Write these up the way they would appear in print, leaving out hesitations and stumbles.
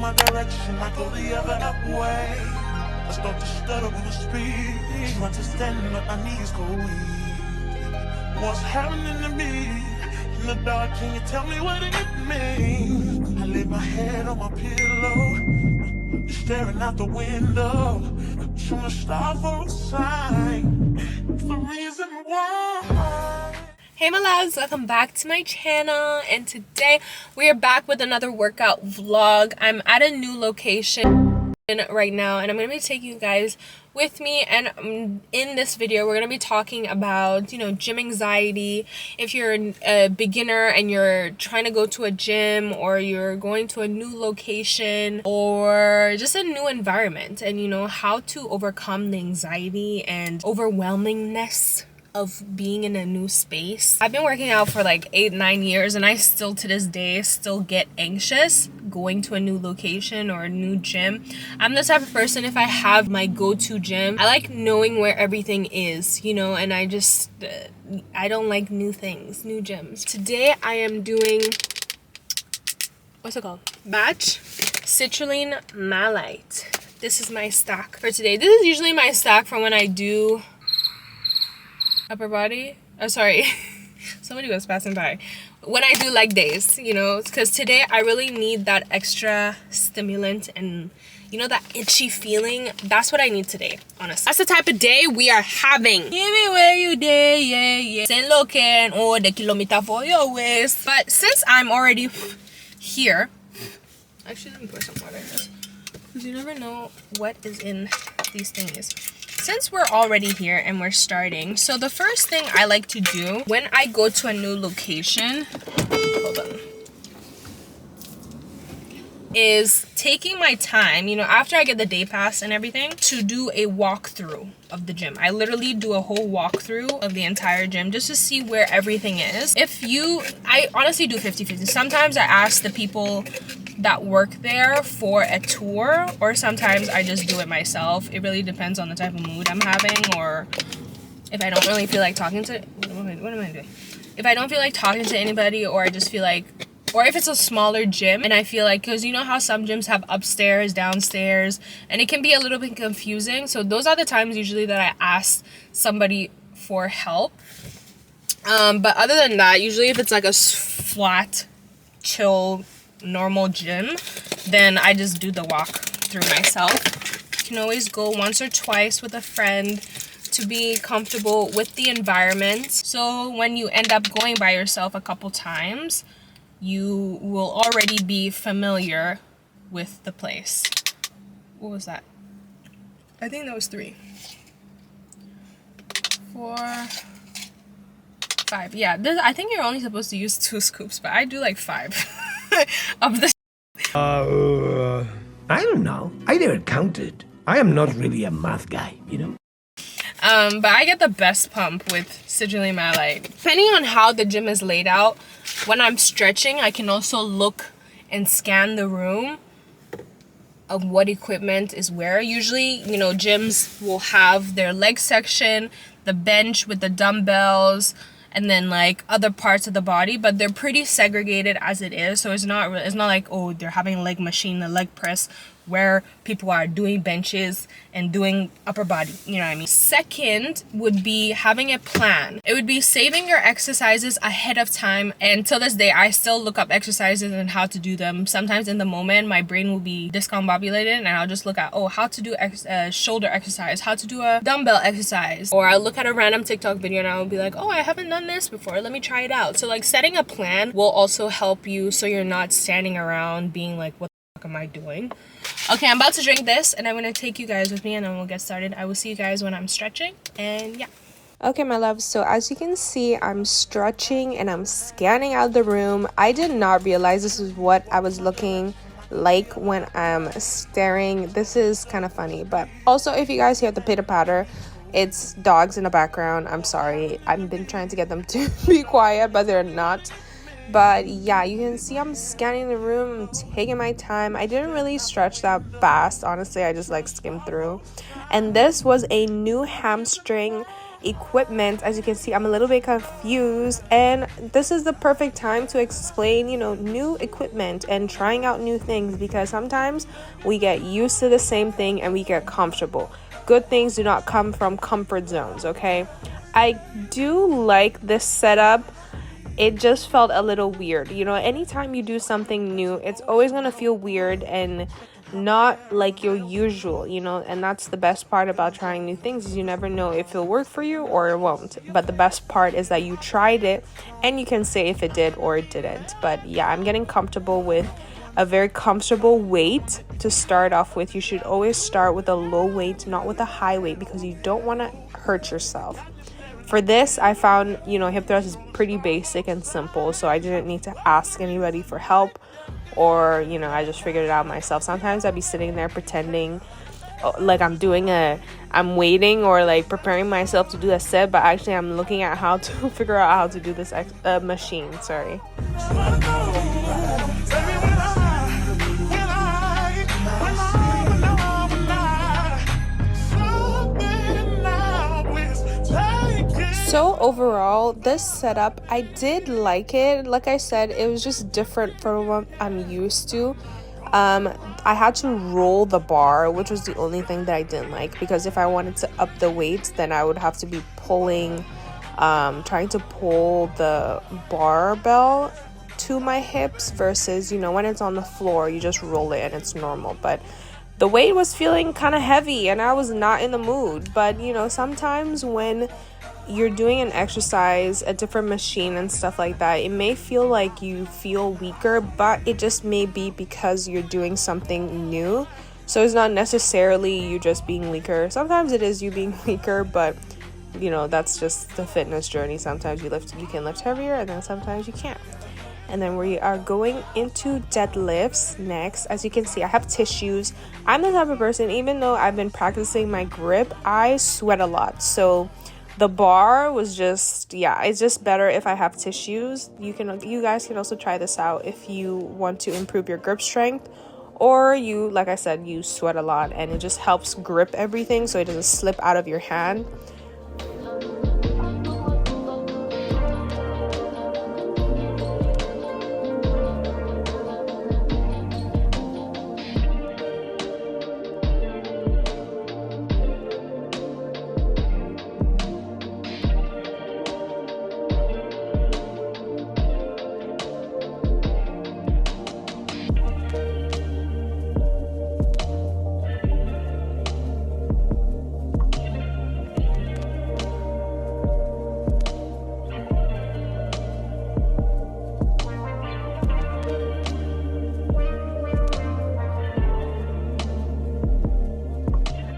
my direction, I go the other way. I start to stutter when I speak. Trying to stand but my knees go weak. What's happening to me? In the dark, can you tell me what it means? I lay my head on my pillow, staring out the window, trying to stop for a sign. It's the reason why. Hey my loves, welcome back to my channel, and today we are back with another workout vlog. I'm at a new location right now and I'm going to be taking you guys with me, and in this video we're going to be talking about, you know, gym anxiety. If you're a beginner and you're trying to go to a gym, or you're going to a new location or just a new environment, and you know how to overcome the anxiety and overwhelmingness of being in a new space. I've been working out for like 8-9 years and I still to this day still get anxious going to a new location or a new gym. I'm the type of person, if I have my go-to gym, I like knowing where everything is, you know, and I just I don't like new things, new gyms. Today I am doing, what's it called? Batch Citrulline Malate. This is my stack for today. This is usually my stack for when I do upper body. Oh, sorry. Somebody was passing by. When I do leg days, you know, because today I really need that extra stimulant and, you know, that itchy feeling. That's what I need today, honestly. That's the type of day we are having. Give me where you day, yeah, yeah. Send looking, oh, the kilometer for your waist. But since I'm already here, actually, let me pour some water in this, because you never know what is in these things. Since we're already here and we're starting, so the first thing I like to do when I go to a new location, hold on, is taking my time, you know, after I get the day pass and everything, to do a walkthrough of the gym. I literally do a whole walkthrough of the entire gym just to see where everything is. I honestly do 50-50. Sometimes I ask the people that work there for a tour, or sometimes I just do it myself. It really depends on the type of mood I'm having, or if I don't really feel like talking to, what am I doing? If I don't feel like talking to anybody, or I just feel like, or if it's a smaller gym and I feel like, because you know how some gyms have upstairs, downstairs, and it can be a little bit confusing. So those are the times usually that I ask somebody for help. But other than that, usually if it's like a flat, chill, normal gym, then I just do the walk through myself. You can always go once or twice with a friend to be comfortable with the environment. So when you end up going by yourself a couple times, you will already be familiar with the place. What was that? I think that was 3, 4, 5. Yeah, I think you're only supposed to use 2 scoops, but I do like 5 of the. I don't know. I never counted. I am not really a math guy, you know. But I get the best pump with Citrulline Malate. Depending on how the gym is laid out, when I'm stretching, I can also look and scan the room of what equipment is where. Usually, you know, gyms will have their leg section, the bench with the dumbbells, and then like other parts of the body, but they're pretty segregated as it is. So it's not like, oh, they're having a leg machine, a leg press, where people are doing benches and doing upper body, you know what I mean? Second would be having a plan. It would be saving your exercises ahead of time, and till this day I still look up exercises and how to do them. Sometimes in the moment my brain will be discombobulated and I'll just look at, oh, how to do shoulder exercise, how to do a dumbbell exercise, or I'll look at a random TikTok video and I'll be like, oh, I haven't done this before, let me try it out. So like setting a plan will also help you, so you're not standing around being like, what the fuck am I doing? Okay, I'm about to drink this and I'm going to take you guys with me and then we'll get started. I will see you guys when I'm stretching, and yeah. Okay, my loves, so as you can see, I'm stretching and I'm scanning out the room. I did not realize this is what I was looking like when I'm staring. This is kind of funny, but also if you guys hear the pitter patter, it's dogs in the background. I'm sorry, I've been trying to get them to be quiet, but they're not. But yeah, you can see I'm scanning the room, I'm taking my time. I didn't really stretch that fast, honestly. I just like skimmed through. And this was a new hamstring equipment. As you can see, I'm a little bit confused, and this is the perfect time to explain, you know, new equipment and trying out new things, because sometimes we get used to the same thing and we get comfortable. Good things do not come from comfort zones, okay? I do like this setup. It just felt a little weird. You know, anytime you do something new, it's always going to feel weird and not like your usual, you know, and that's the best part about trying new things, is you never know if it'll work for you or it won't. But the best part is that you tried it and you can say if it did or it didn't. But yeah, I'm getting comfortable with a very comfortable weight to start off with. You should always start with a low weight, not with a high weight, because you don't want to hurt yourself. For this, I found, you know, hip thrust is pretty basic and simple, so I didn't need to ask anybody for help, or, you know, I just figured it out myself. Sometimes I'd be sitting there pretending like I'm waiting or like preparing myself to do a set, but actually I'm looking at how to figure out how to do this machine, sorry. So overall, this setup, I did like it. Like I said, it was just different from what I'm used to. I had to roll the bar, which was the only thing that I didn't like, because if I wanted to up the weights, then I would have to be trying to pull the barbell to my hips, versus, you know, when it's on the floor, you just roll it and it's normal. But the weight was feeling kind of heavy and I was not in the mood. But, you know, sometimes when you're doing an exercise, a different machine and stuff like that, it may feel like you feel weaker, but it just may be because you're doing something new. So it's not necessarily you just being weaker. Sometimes it is you being weaker, but you know, that's just the fitness journey. Sometimes you can lift heavier, and then sometimes you can't. And then we are going into deadlifts next. As you can see, I have tissues. I'm the type of person, even though I've been practicing my grip, I sweat a lot. So the bar was just, yeah, it's just better if I have tissues. You guys can also try this out if you want to improve your grip strength, or you, like I said, you sweat a lot and it just helps grip everything so it doesn't slip out of your hand.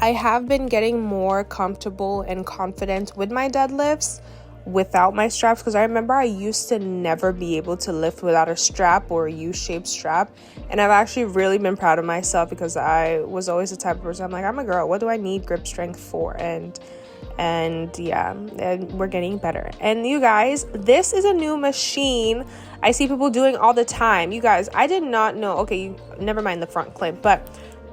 I have been getting more comfortable and confident with my deadlifts without my straps, because I remember I used to never be able to lift without a strap or a U-shaped strap, and I've actually really been proud of myself, because I was always the type of person, I'm like, I'm a girl, what do I need grip strength for? And yeah, and we're getting better. And you guys, this is a new machine I see people doing all the time. You guys, I did not know, okay, never mind the front clip, but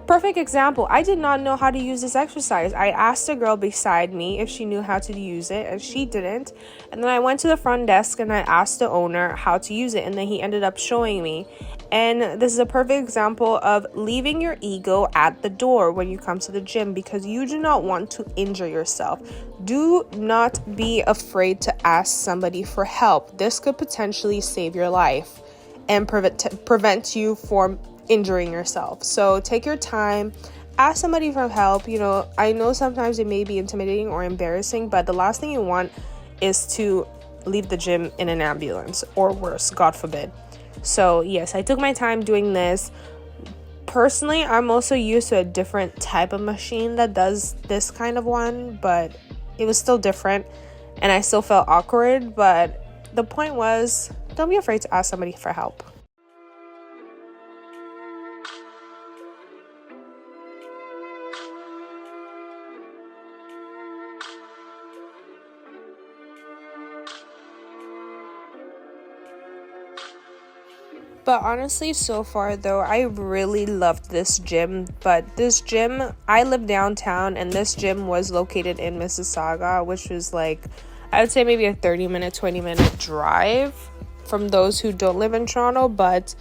perfect example, I did not know how to use this exercise. I asked a girl beside me if she knew how to use it, and she didn't. And then I went to the front desk and I asked the owner how to use it, and then he ended up showing me. And this is a perfect example of leaving your ego at the door when you come to the gym, because you do not want to injure yourself. Do not be afraid to ask somebody for help. This could potentially save your life and prevent you from injuring yourself. So take your time, ask somebody for help. You know, I know sometimes it may be intimidating or embarrassing, but the last thing you want is to leave the gym in an ambulance, or worse, God forbid. So yes, I took my time doing this. Personally, I'm also used to a different type of machine that does this kind of one, but it was still different and I still felt awkward. But the point was, don't be afraid to ask somebody for help. But honestly, so far though, I really loved this gym. But this gym, I live downtown, and this gym was located in Mississauga, which was like, I would say maybe a 30-minute, 20-minute drive from those who don't live in Toronto. But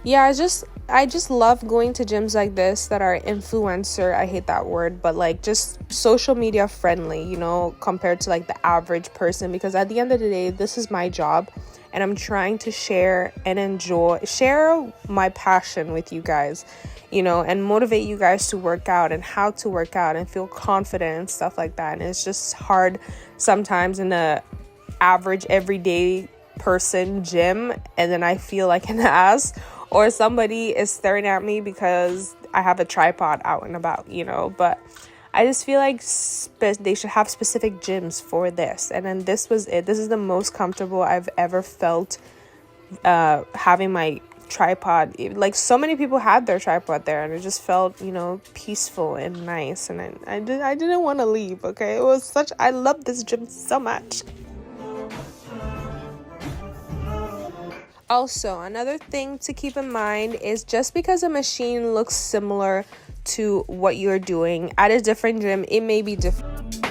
yeah, I just love going to gyms like this that are influencer, I hate that word, but like just social media friendly, you know, compared to like the average person, because at the end of the day, this is my job and I'm trying to share my passion with you guys, you know, and motivate you guys to work out and how to work out and feel confident and stuff like that. And it's just hard sometimes in a average everyday person gym, and then I feel like an ass, or somebody is staring at me because I have a tripod out and about, you know. But I just feel like they should have specific gyms for this. And then this was it. This is the most comfortable I've ever felt having my tripod. Like, so many people had their tripod there, and it just felt, you know, peaceful and nice. And I didn't want to leave, okay? I love this gym so much. Also, another thing to keep in mind is just because a machine looks similar to what you're doing at a different gym, it may be different.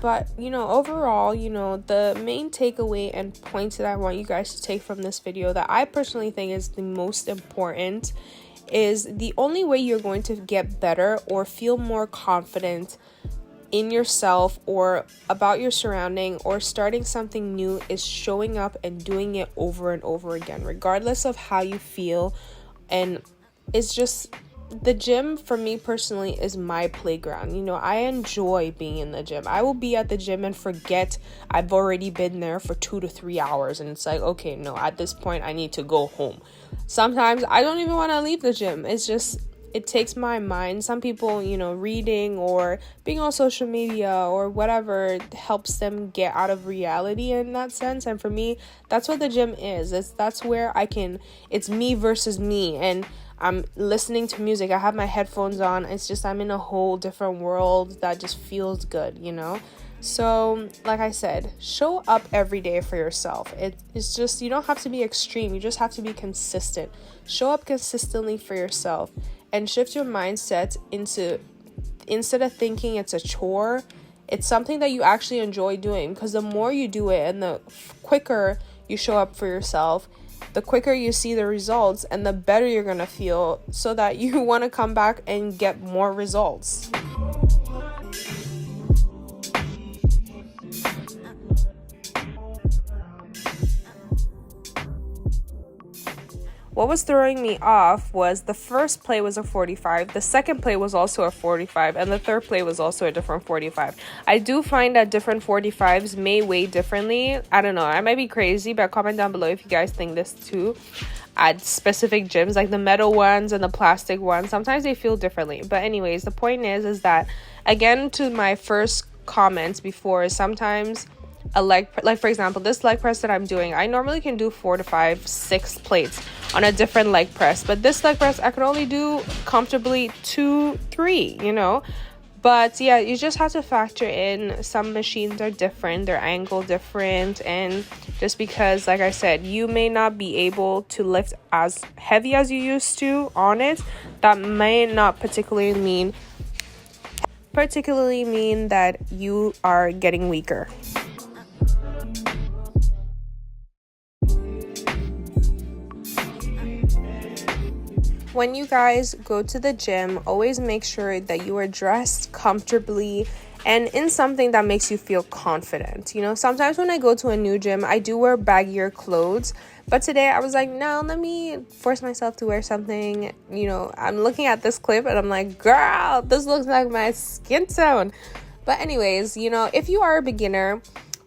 But, you know, overall, you know, the main takeaway and points that I want you guys to take from this video that I personally think is the most important is the only way you're going to get better or feel more confident in yourself or about your surrounding or starting something new is showing up and doing it over and over again, regardless of how you feel. And it's just, the gym for me personally is my playground. You know, I enjoy being in the gym. I will be at the gym and forget I've already been there for 2 to 3 hours, and it's like, okay, no, at this point I need to go home. Sometimes I don't even want to leave the gym. It's just, it takes my mind. Some people, you know, reading or being on social media or whatever helps them get out of reality in that sense. And for me, that's what the gym is. That's where it's me versus me, and I'm listening to music. I have my headphones on. It's just, I'm in a whole different world that just feels good, you know? So, like I said, show up every day for yourself. It's just, you don't have to be extreme. You just have to be consistent. Show up consistently for yourself and shift your mindset into, instead of thinking it's a chore, it's something that you actually enjoy doing. Because the more you do it and the quicker you show up for yourself, the quicker you see the results and the better you're going to feel, so that you want to come back and get more results. What was throwing me off was the first play was a 45, the second play was also a 45, and the third play was also a different 45. I do find that different 45s may weigh differently. I don't know, I might be crazy, but comment down below if you guys think this too. At specific gyms, like the metal ones and the plastic ones, sometimes they feel differently. But anyways, the point is that, again, to my first comments before, is sometimes a leg, like for example, this leg press that I'm doing, I normally can do 4 to 5, 6 plates on a different leg press, but this leg press I can only do comfortably 2, 3, you know. But yeah, you just have to factor in, some machines are different, their angle different, and just because, like I said, you may not be able to lift as heavy as you used to on it, that may not particularly mean that you are getting weaker. When you guys go to the gym, always make sure that you are dressed comfortably and in something that makes you feel confident. You know, sometimes when I go to a new gym, I do wear baggier clothes, but today I was like, no, let me force myself to wear something. You know, I'm looking at this clip and I'm like, girl, this looks like my skin tone. But anyways, you know, if you are a beginner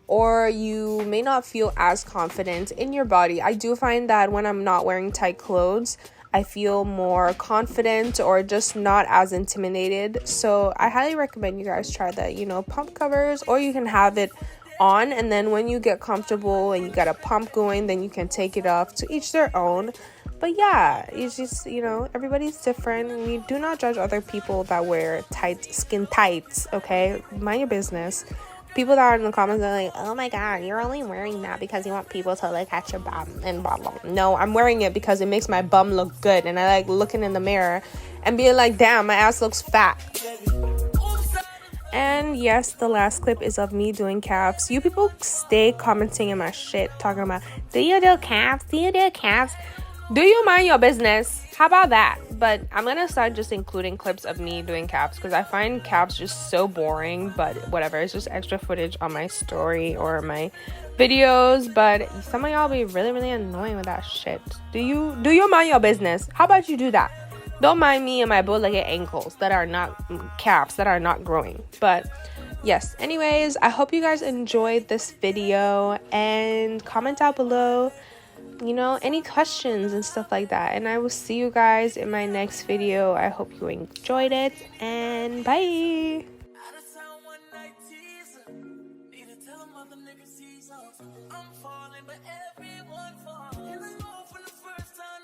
or you may not feel as confident in your body, I do find that when I'm not wearing tight clothes, I feel more confident or just not as intimidated. So I highly recommend you guys try that, you know, pump covers, or you can have it on, and then when you get comfortable and you got a pump going, then you can take it off. To each their own. But yeah, it's just, you know, everybody's different. We do not judge other people that wear tight skin tights, okay? Mind your business. people that are in the comments are like, oh my god, you're only wearing that because you want people to look at your bum and blah blah. No, I'm wearing it because it makes my bum look good, and I like looking in the mirror and being like, damn, my ass looks fat. And yes, the last clip is of me doing calves. You people stay commenting in my shit talking about, do you do calves? Do you do calves? Do you mind your business? How about that? But I'm gonna start just including clips of me doing calves because I find calves just so boring. But whatever, it's just extra footage on my story or my videos. But some of y'all be really annoying with that shit. Do you mind your business? How about you do that? Don't mind me and my bow-legged ankles that are not calves, that are not growing. But yes, anyways, I hope you guys enjoyed this video, and comment down below, you know, any questions and stuff like that. And I will see you guys in my next video. I hope you enjoyed it, and bye. I'm falling, but everyone falls. And I know for the first time,